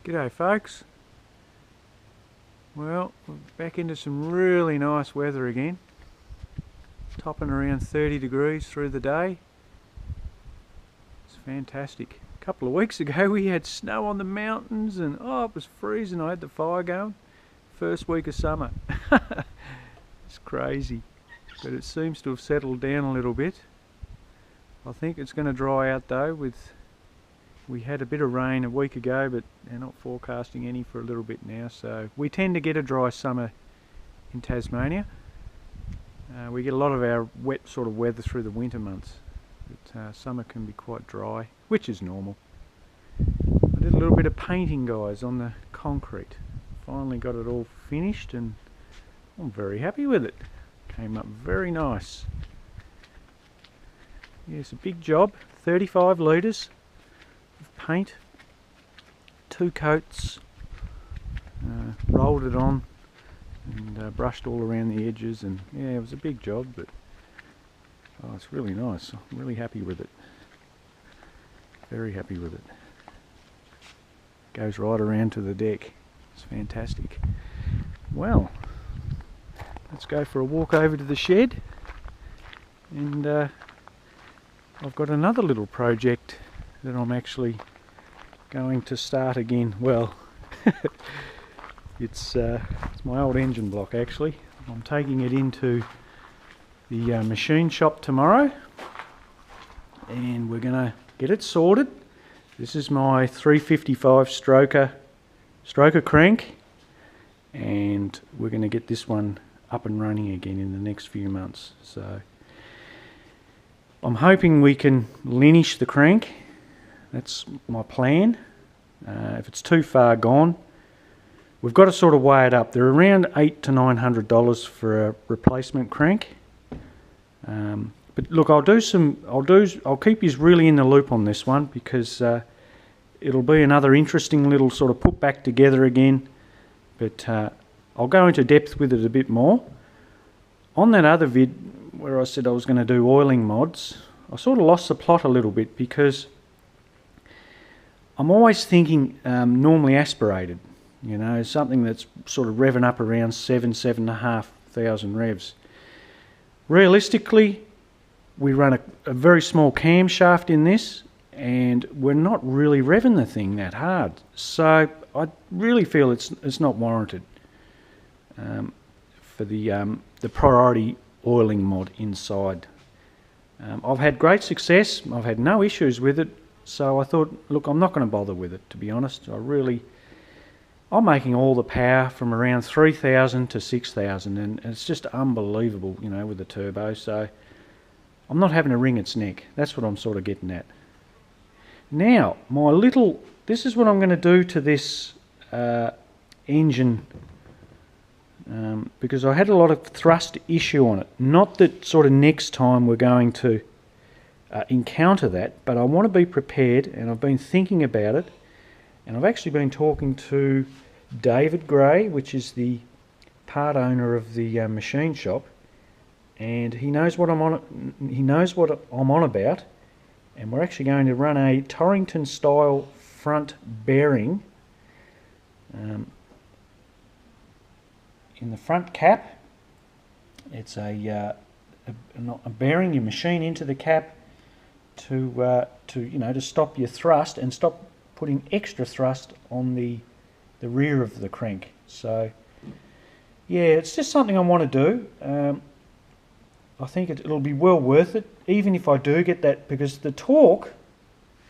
G'day folks. Well, we're back into some really nice weather again. Topping around 30 degrees through the day. It's fantastic. A couple of weeks ago we had snow on the mountains and it was freezing. I had the fire going. First week of summer. It's crazy. But it seems to have settled down a little bit. I think it's going to dry out though. We had a bit of rain a week ago, but they're not forecasting any for a little bit now, so we tend to get a dry summer in Tasmania. We get a lot of our wet sort of weather through the winter months, but summer can be quite dry, which is normal. I did a little bit of painting, guys, on the concrete. Finally got it all finished and I'm very happy with it. Came up very nice. Yeah, it's a big job, 35 litres. Paint, 2 coats, rolled it on and brushed all around the edges, and yeah, it was a big job, but it's really nice. I'm really happy with it. Very happy with it. Goes right around to the deck. It's fantastic. Well, let's go for a walk over to the shed, and I've got another little project that I'm actually going to start again. Well, it's my old engine block actually. I'm taking it into the machine shop tomorrow and we're going to get it sorted. This is my 355 stroker crank, and we're going to get this one up and running again in the next few months. So I'm hoping we can lineage the crank. That's my plan. If it's too far gone, we've got to sort of weigh it up. They're around $800 to $900 for a replacement crank. But look, I'll keep you really in the loop on this one, because it'll be another interesting little sort of put back together again. But I'll go into depth with it a bit more. On that other vid where I said I was going to do oiling mods, I sort of lost the plot a little bit, because I'm always thinking normally aspirated, you know, something that's sort of revving up around 7,500 revs. Realistically, we run a very small camshaft in this, and we're not really revving the thing that hard. So I really feel it's not warranted for the priority oiling mod inside. I've had great success. I've had no issues with it. So I thought, look, I'm not going to bother with it, to be honest. I'm making all the power from around 3,000 to 6,000, and it's just unbelievable, you know, with the turbo. So I'm not having to wring its neck. That's what I'm sort of getting at. Now, this is what I'm going to do to this engine, because I had a lot of thrust issue on it. Not that sort of next time we're going to encounter that, but I want to be prepared, and I've been thinking about it, and I've actually been talking to David Gray, which is the part owner of the machine shop, and he knows what I'm on about, and we're actually going to run a Torrington style front bearing in the front cap. It's a bearing you machine into the cap to stop your thrust and stop putting extra thrust on the rear of the crank. So yeah, it's just something I want to do. I think it'll be well worth it, even if I do get that, because the torque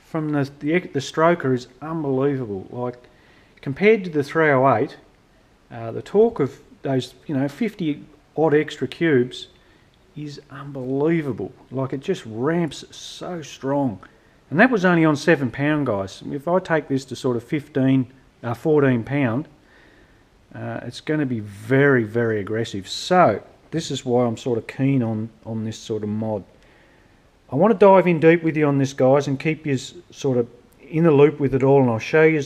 from the stroker is unbelievable. Like, compared to the 308, the torque of those 50 odd extra cubes is unbelievable. Like, it just ramps so strong, and that was only on 7 pound, guys. If I take this to sort of 14 pound, it's going to be very, very aggressive. So this is why I'm sort of keen on this sort of mod. I want to dive in deep with you on this, guys, and keep you sort of in the loop with it all, and I'll show you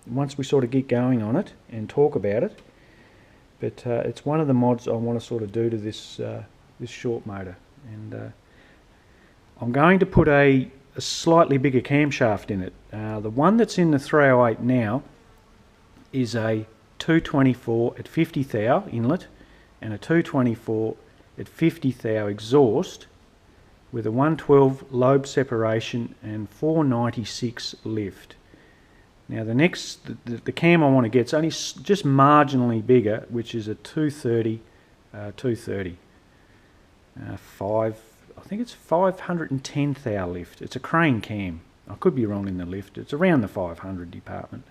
once we sort of get going on it and talk about it. But it's one of the mods I want to sort of do to this short motor, and I'm going to put a slightly bigger camshaft in it. The one that's in the 308 now is a 224 at 50 thou inlet and a 224 at 50 thou exhaust with a 112 lobe separation and 496 lift. Now the cam I want to get is only just marginally bigger, which is a 230, 230. I think it's 510 thou lift. It's a crane cam. I could be wrong in the lift. It's around the 500 department.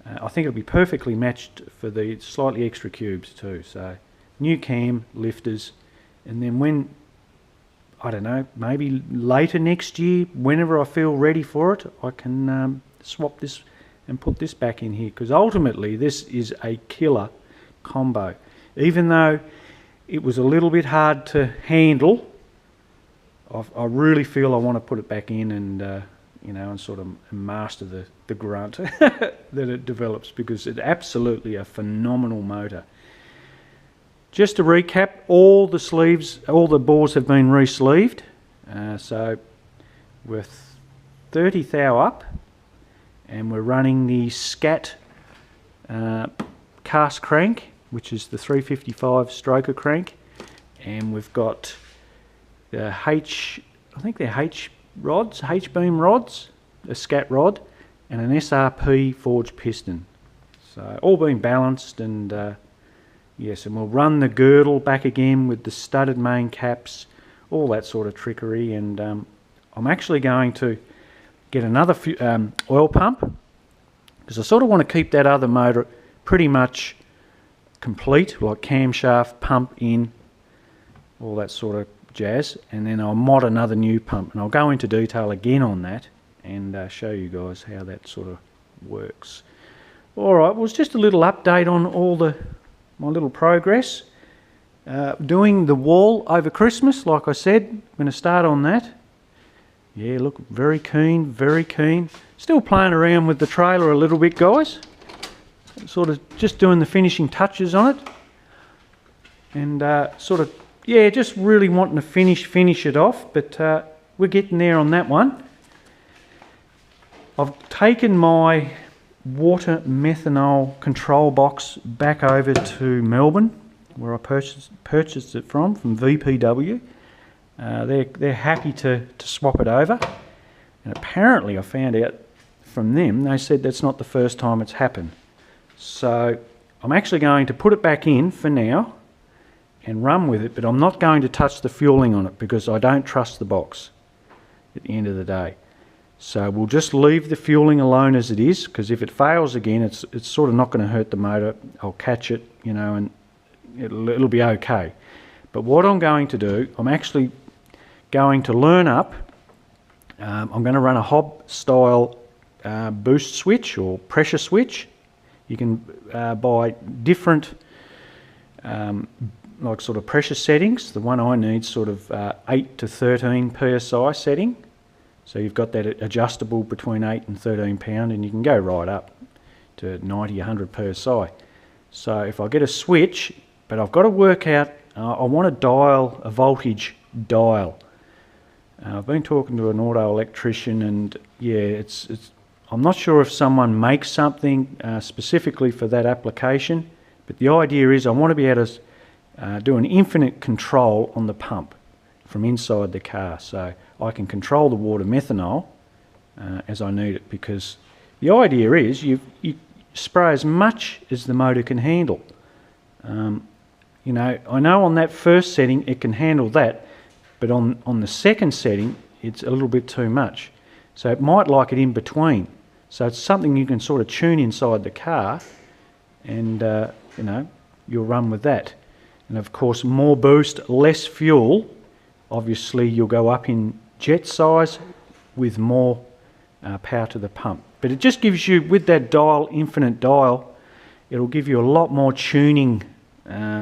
I think it'll be perfectly matched for the slightly extra cubes too. So new cam, lifters, and then when, I don't know, maybe later next year, whenever I feel ready for it, I can swap this and put this back in here, because ultimately this is a killer combo. Even though it was a little bit hard to handle, I really feel I want to put it back in and you know, and sort of master the grunt that it develops, because it's absolutely a phenomenal motor. Just to recap, all the sleeves, all the bores have been re-sleeved. So with 30 thou up, and we're running the Scat cast crank, which is the 355 stroker crank, and we've got the I think they're H-beam rods, a Scat rod, and an SRP forged piston. So all being balanced, and yes, and we'll run the girdle back again with the studded main caps, all that sort of trickery. And I'm actually going to get another oil pump, because I sort of want to keep that other motor pretty much complete, like camshaft, pump in, all that sort of jazz. And then I'll mod another new pump, and I'll go into detail again on that and show you guys how that sort of works. Alright, well, it's just a little update on all my little progress. Doing the wall over Christmas, like I said, I'm going to start on that. Yeah, look, very keen, very keen. Still playing around with the trailer a little bit, guys. Sort of just doing the finishing touches on it. And sort of, yeah, just really wanting to finish it off, but we're getting there on that one. I've taken my water methanol control box back over to Melbourne, where I purchased it from VPW. They're happy to swap it over, and apparently I found out from them, they said that's not the first time it's happened. So I'm actually going to put it back in for now and run with it, but I'm not going to touch the fueling on it because I don't trust the box at the end of the day. So we'll just leave the fueling alone as it is, because if it fails again, it's sort of not going to hurt the motor. I'll catch it, you know, and it'll be okay. But what I'm going to do, I'm actually going to learn up. I'm going to run a Hob style boost switch or pressure switch. You can buy different like sort of pressure settings. The one I need sort of 8 to 13 psi setting. So you've got that adjustable between 8 and 13 pound, and you can go right up to 90, 100 psi. So if I get a switch, but I've got to work out, I want to dial a voltage dial. I've been talking to an auto electrician, and yeah, I'm not sure if someone makes something specifically for that application, but the idea is I want to be able to do an infinite control on the pump from inside the car, so I can control the water methanol as I need it, because the idea is you spray as much as the motor can handle. You know, I know on that first setting it can handle that, but on the second setting it's a little bit too much. So it might like it in between. So it's something you can sort of tune inside the car, and you know, you'll run with that. And of course, more boost, less fuel. Obviously, you'll go up in jet size with more power to the pump. But it just gives you, with that dial, infinite dial, it'll give you a lot more tuning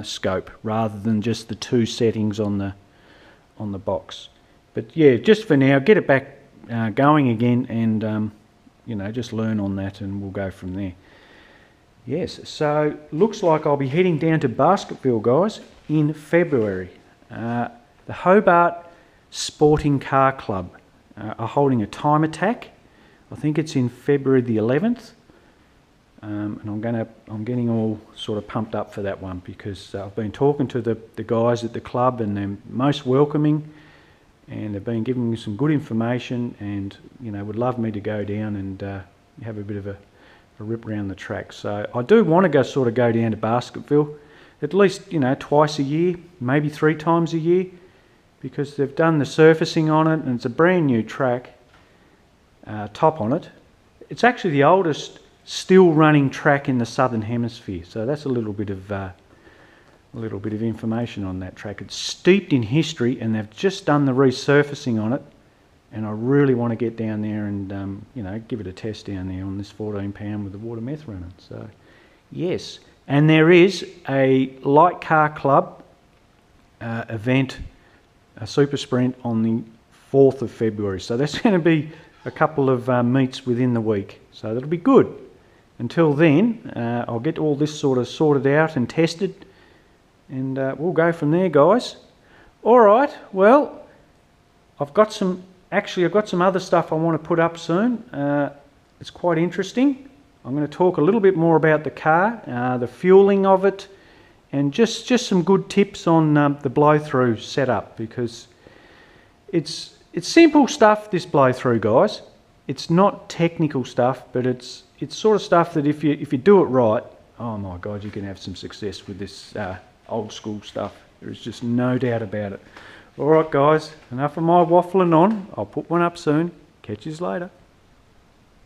scope rather than just the two settings on the box. But yeah, just for now, get it back going again, and you know, just learn on that, and we'll go from there. Yes, so looks like I'll be heading down to Baskerville, guys, in February. The Hobart Sporting Car Club are holding a time attack. I think it's in February the 11th. and I'm getting all sort of pumped up for that one, because I've been talking to the guys at the club, and they're most welcoming, and they've been giving me some good information, and would love me to go down and have a bit of a rip around the track. So I do want to go down to Basketville at least twice a year, maybe 3 times a year, because they've done the surfacing on it, and it's a brand new track, top on it. It's actually the oldest still running track in the Southern Hemisphere, so that's a little bit of information on that track. It's steeped in history, and they've just done the resurfacing on it, and I really want to get down there and give it a test down there on this 14 pound with the water meth running. So yes, and there is a light car club event, a super sprint on the 4th of February, so that's going to be a couple of meets within the week, so that'll be good. Until then, I'll get all this sort of sorted out and tested, and we'll go from there, guys. Alright, well, I've got some other stuff I want to put up soon. It's quite interesting. I'm going to talk a little bit more about the car, the fueling of it, and just some good tips on the blow-through setup, because it's simple stuff, this blow-through, guys. It's not technical stuff, but it's sort of stuff that if you do it right, oh my God, you can have some success with this old school stuff. There's just no doubt about it. Alright guys, enough of my waffling on. I'll put one up soon. Catch yous later.